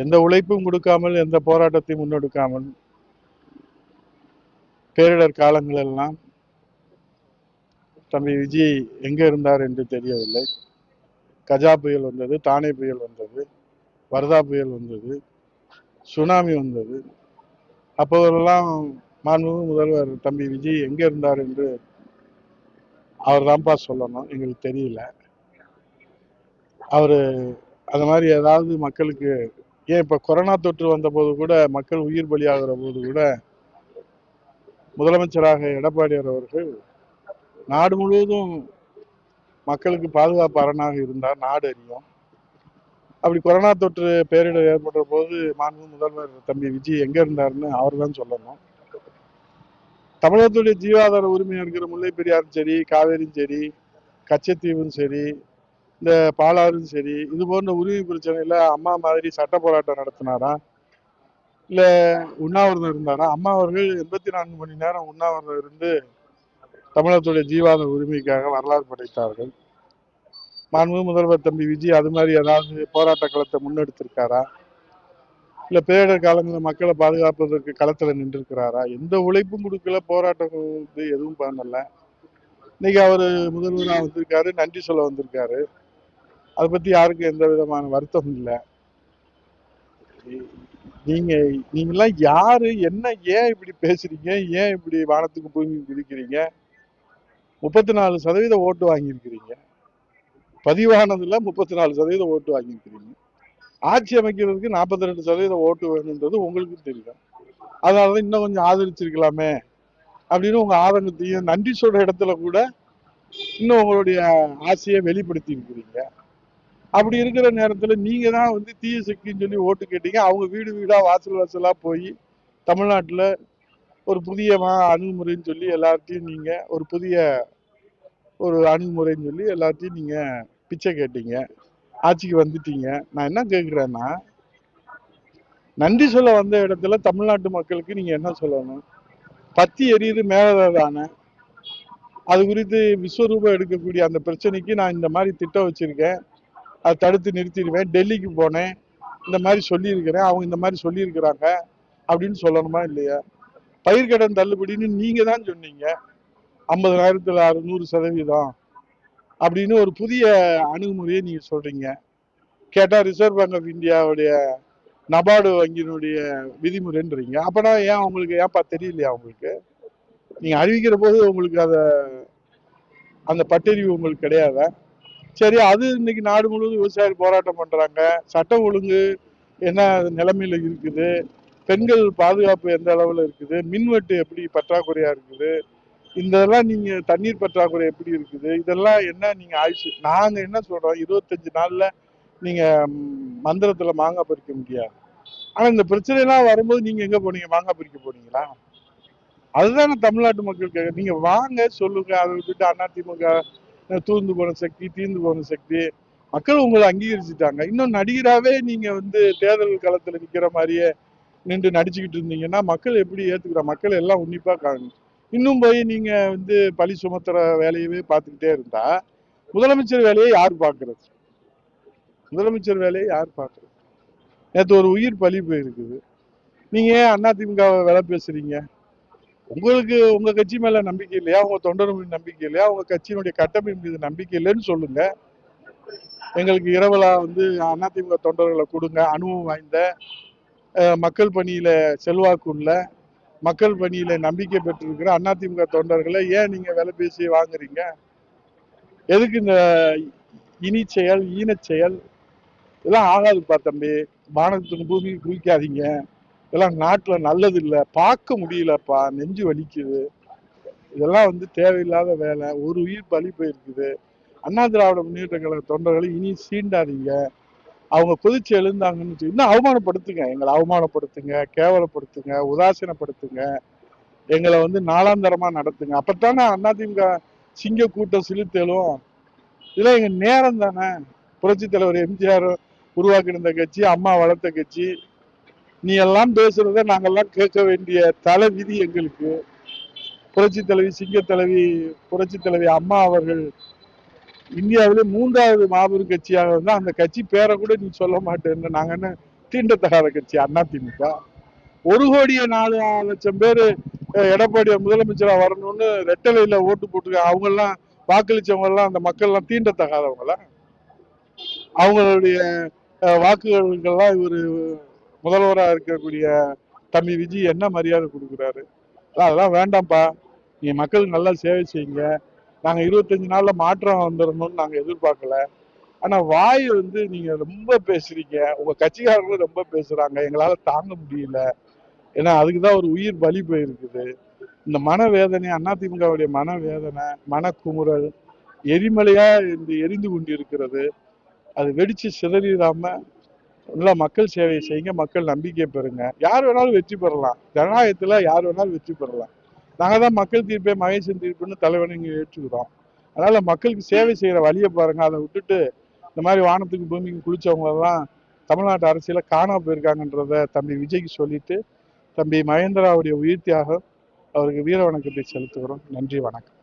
எந்த உழைப்பும் கொடுக்காமல், எந்த போராட்டத்தையும் முன்னெடுக்காமல், பேரிடர் காலங்கள் எல்லாம் தம்பி விஜய் எங்க இருந்தார் என்று தெரியவில்லை. கஜா புயல் வந்தது, தானே புயல் வந்தது, வர்தா புயல் வந்தது, சுனாமி வந்தது. அப்போதெல்லாம் மாண்புமிகு முதல்வர் தம்பி விஜய் எங்க இருந்தார் என்று அவர் தான்ப்பா சொல்லணும். எங்களுக்கு தெரியல. அவரு அந்த மாதிரி ஏதாவது மக்களுக்கு, ஏன் இப்ப கொரோனா தொற்று வந்த போது கூட, மக்கள் உயிர் பலியாகிற போது கூட முதலமைச்சராக எடப்பாடியார் அவர்கள் நாடு முழுவதும் மக்களுக்கு பாதுகாப்பு அரணாக இருந்தார். நாடு அறியும். அப்படி கொரோனா தொற்று பேரிடர் ஏற்பட்ட போது மாண்புமிகு முதல்வர் தம்பி விஜய் எங்க இருந்தாருன்னு அவர் தான் சொல்லணும். தமிழகத்துடைய ஜீவாதார உரிமை இருக்கிற முல்லை பெரியாரும் சரி, காவேரியும் சரி, கச்சத்தீவும் சரி, இந்த பாலாறும் சரி, இது போன்ற உரிமை பிரச்சனையில அம்மா மாதிரி சட்ட போராட்டம் நடத்தினாரா, இல்ல உண்ணாவிரதம் இருந்தாரா? அம்மா அவர்கள் 84 மணி நேரம் உண்ணாவிரதம் இருந்து தமிழகத்துடைய ஜீவாதார உரிமைக்காக வரலாறு படைத்தார்கள். மாண்புமிகு முதல்வர் தம்பி விஜய் அது மாதிரி ஏதாவது போராட்ட களத்தை முன்னெடுத்திருக்காரா, இல்ல பேரிடர் காலங்களில் மக்களை பாதுகாப்பதற்கு களத்துல நின்றுருக்கிறாரா? எந்த உழைப்பும் கொடுக்கல, போராட்டம் எதுவும் பண்ணல. இன்னைக்கு அவரு முதல்வராக வந்திருக்காரு, நன்றி சொல்ல வந்திருக்காரு. அதை பத்தி யாருக்கும் எந்த விதமான வருத்தம் இல்லை. நீங்கெல்லாம் யாரு, என்ன, ஏன் இப்படி பேசுறீங்க? ஏன் இப்படி வானத்துக்கு பூமி குதிக்கிறீங்க? 34% ஓட்டு வாங்கியிருக்கிறீங்க. பதிவானதுல 34% ஓட்டு வாங்கியிருக்கிறீங்க. ஆட்சி அமைக்கிறதுக்கு 42% ஓட்டு வேணுன்றது உங்களுக்கு தெரியும். அதனாலதான் இன்னும் கொஞ்சம் ஆதரிச்சிருக்கலாமே அப்படின்னு உங்க ஆதங்கத்தையும், நன்றி சொல்ற இடத்துல கூட இன்னும் உங்களுடைய ஆசையை வெளிப்படுத்தி இருக்கிறீங்க. அப்படி இருக்கிற நேரத்துல நீங்க தான் வந்து தீய சக்தின்னு சொல்லி ஓட்டு கேட்டீங்க. அவங்க வீடு வீடா வாசல் வாசலா போய் தமிழ்நாட்டுல ஒரு புதிய அணுகுமுறைன்னு சொல்லி எல்லாத்தையும் நீங்க ஒரு அணுகுமுறைன்னு சொல்லி எல்லாத்தையும் நீங்க பிச்சை கேட்டீங்க. ஆட்சிக்கு வந்துட்டீங்க. நான் என்ன கேட்கிறேன்னா, நன்றி சொல்ல வந்த இடத்துல தமிழ்நாட்டு மக்களுக்கு நீங்க என்ன சொல்லணும்? பத்தி எரியுது மேலதான, அது குறித்து விஸ்வரூபம் எடுக்கக்கூடிய அந்த பிரச்சனைக்கு நான் இந்த மாதிரி திட்டம் வச்சிருக்கேன், அதை தடுத்து நிறுத்திடுவேன், டெல்லிக்கு போனேன், இந்த மாதிரி சொல்லியிருக்கிறேன், அவங்க இந்த மாதிரி சொல்லியிருக்கிறாங்க அப்படின்னு சொல்லணுமா இல்லையா? பயிர்க்கடன் தள்ளுபடின்னு நீங்க தான் சொன்னீங்க, 50,000த்துல 100% அப்படின்னு ஒரு புதிய அணுகுமுறையை நீங்க சொல்றீங்க. கேட்டா ரிசர்வ் பேங்க் ஆஃப் இந்தியாவுடைய நபார்டு வங்கியினுடைய விதிமுறைன்றீங்க. அப்பனா ஏன் உங்களுக்கு ஏன்ப்பா தெரியலையா? உங்களுக்கு நீங்க அறிவிக்கிற போது உங்களுக்கு அந்த பட்டறிவு உங்களுக்கு கிடையாதா? சரி, அது இன்னைக்கு நாடு முழுவதும் விவசாயிகள் போராட்டம் பண்றாங்க. சட்டம் ஒழுங்கு என்ன நிலைமையில இருக்குது, பெண்கள் பாதுகாப்பு எந்த அளவுல இருக்குது, மின்வெட்டு எப்படி பற்றாக்குறையா இருக்குது, இதெல்லாம் நீங்க தண்ணீர் பற்றாக்குறை எப்படி இருக்குது, இதெல்லாம் என்ன நீங்க ஆய்வு. நாங்க என்ன சொல்றோம், 25 நாள்ல நீங்க மந்திரத்துல மாங்காய் பறிக்க முடியாது. ஆனா இந்த பிரச்சனை எல்லாம் வரும்போது நீங்க எங்க போனீங்க? மாங்காய் பறிக்க போனீங்களா? அதுதானே தமிழ்நாட்டு மக்கள் நீங்க வாங்க சொல்லுங்க. அதை விட்டுட்டு அதிமுக தூர்ந்து போன சக்தி, தீர்ந்து போன சக்தி, மக்கள் உங்களை அங்கீகரிச்சுட்டாங்க. இன்னும் நடிகராகவே நீங்க வந்து தேர்தல் களத்துல நிக்கிற மாதிரியே நின்று நடிச்சுக்கிட்டு இருந்தீங்கன்னா மக்கள் எப்படி ஏத்துக்கிற? மக்கள் எல்லாம் உன்னிப்பா காணும். இன்னும் போய் நீங்க வந்து பழி சுமத்துற வேலையவே பார்த்துக்கிட்டே இருந்தா முதலமைச்சர் வேலையை யார் பார்க்கறது? முதலமைச்சர் வேலையை யார் பார்க்கறது? நேற்று ஒரு உயிர் பலி போயிருக்குது. நீங்க ஏன் அதிமுக வேலை பேசுறீங்க? உங்களுக்கு உங்க கட்சி மேல நம்பிக்கை இல்லையா? உங்க தொண்டர் மீது நம்பிக்கை இல்லையா? உங்க கட்சியினுடைய கட்டமைப்பு மீது நம்பிக்கை இல்லைன்னு சொல்லுங்க. எங்களுக்கு இரவலா வந்து அதிமுக தொண்டர்களை கொடுங்க. அனுபவம் வாய்ந்த, மக்கள் பணியில செல்வாக்கு உள்ள, மக்கள் பணியில நம்பிக்கை பெற்றிருக்கிற அதிமுக தொண்டர்களை ஏன் நீங்க வேலை பேசி வாங்குறீங்க? எதுக்கு இந்த இனி செயல், ஈனச் செயல்? இதெல்லாம் ஆகாதுப்பா தம்பி. வானத்துக்கு பூமி குளிக்காதீங்க. இதெல்லாம் நாட்டுல நல்லது இல்லை. பார்க்க முடியலப்பா, நெஞ்சு வலிக்குது. இதெல்லாம் வந்து தேவையில்லாத வேலை. ஒரு உயிர் பலி போயிருக்குது. அண்ணா திராவிட முன்னேற்ற கழக தொண்டர்களை இனி சீண்டாதீங்க. அவங்க கொதிச்சு எழுந்தாங்கன்னு இன்னும் அவமானப்படுத்துங்க. எங்களை அவமானப்படுத்துங்க, கேவலப்படுத்துங்க, உதாசீனப்படுத்துங்க, எங்களை வந்து நாளாந்தரமா நடத்துங்க. அப்பத்தானே அதிமுக சிங்க கூட்டம் சிலித்தலும். இதெல்லாம் எங்க நேரம் தானே. புரட்சி தலைவர் எம்ஜிஆர் உருவாக்கின கட்சி, அம்மா வளர்த்த கட்சி. நீ எல்லாம் பேசுறத நாங்கெல்லாம் கேட்க வேண்டிய தலை விதி எங்களுக்கு. புரட்சி தலைவி, சிங்க தலைவி, புரட்சி தலைவி அம்மா அவர்கள் இந்தியாவிலே 3வது மாபெரும் கட்சியாக இருந்தா அந்த கட்சி பேரை கூட நீ சொல்ல மாட்டேன்னு நாங்க என்ன தீண்டத்தகாத கட்சி அதிமுக. 1,04,00,000 பேரு எடப்பாடி முதலமைச்சரா வரணும்னு ரெட்டலையில ஓட்டு போட்டுருக்காங்க. அவங்க எல்லாம் வாக்களிச்சவங்க எல்லாம் அந்த மக்கள் எல்லாம் தீண்டத்தகாதவங்கள, அவங்களுடைய வாக்குகளுக்கெல்லாம் இவரு முதல்வராக இருக்கக்கூடிய தம்பி விஜய் என்ன மரியாதை கொடுக்குறாரு? அதெல்லாம் வேண்டாம்ப்பா. நீங்க மக்களுக்கு நல்லா சேவை செய்யுங்க. நாங்க 25 நாள்ல மாற்றம் வந்துடணும்னு நாங்க எதிர்பார்க்கல. ஆனா வாய் நீங்க ரொம்ப பேசுறீங்க. உங்க கட்சிக்காரங்களும் ரொம்ப பேசுறாங்க. எங்களால தாங்க முடியல. ஏன்னா அதுக்குதான் ஒரு உயிர் பலி போயிருக்குது. இந்த மனவேதனை, அதிமுகவுடைய மனவேதனை, மனக்குமுறல் எரிமலையா எரிந்து கொண்டு இருக்கிறது. அது வெடிச்சு சிதறிடாம நல்லா மக்கள் சேவை செய்யுங்க, மக்கள் நம்பிக்கை பெறுங்க. யார் வேணாலும் வெற்றி பெறலாம். ஜனநாயகத்துல யார் வேணாலும் வெற்றி பெறலாம். நாங்க தான் மக்கள் தீர்ப்பே மகேசன் தீர்ப்புன்னு தலைவனை இங்க ஏற்றுக்கிறோம். அதனால மக்களுக்கு சேவை செய்யற வழியை பாருங்க. அதை விட்டுட்டு இந்த மாதிரி வானத்துக்கு பூமிக்கு குளிச்சவங்க எல்லாம் தமிழ்நாட்டு அரசியல காணாம போயிருக்காங்கன்றத தம்பி விஜய்க்கு சொல்லிட்டு, தம்பி மகேந்திராவுடைய உயிர் தியாகம் அவருக்கு வீர வணக்கத்தை செலுத்துகிறோம். நன்றி, வணக்கம்.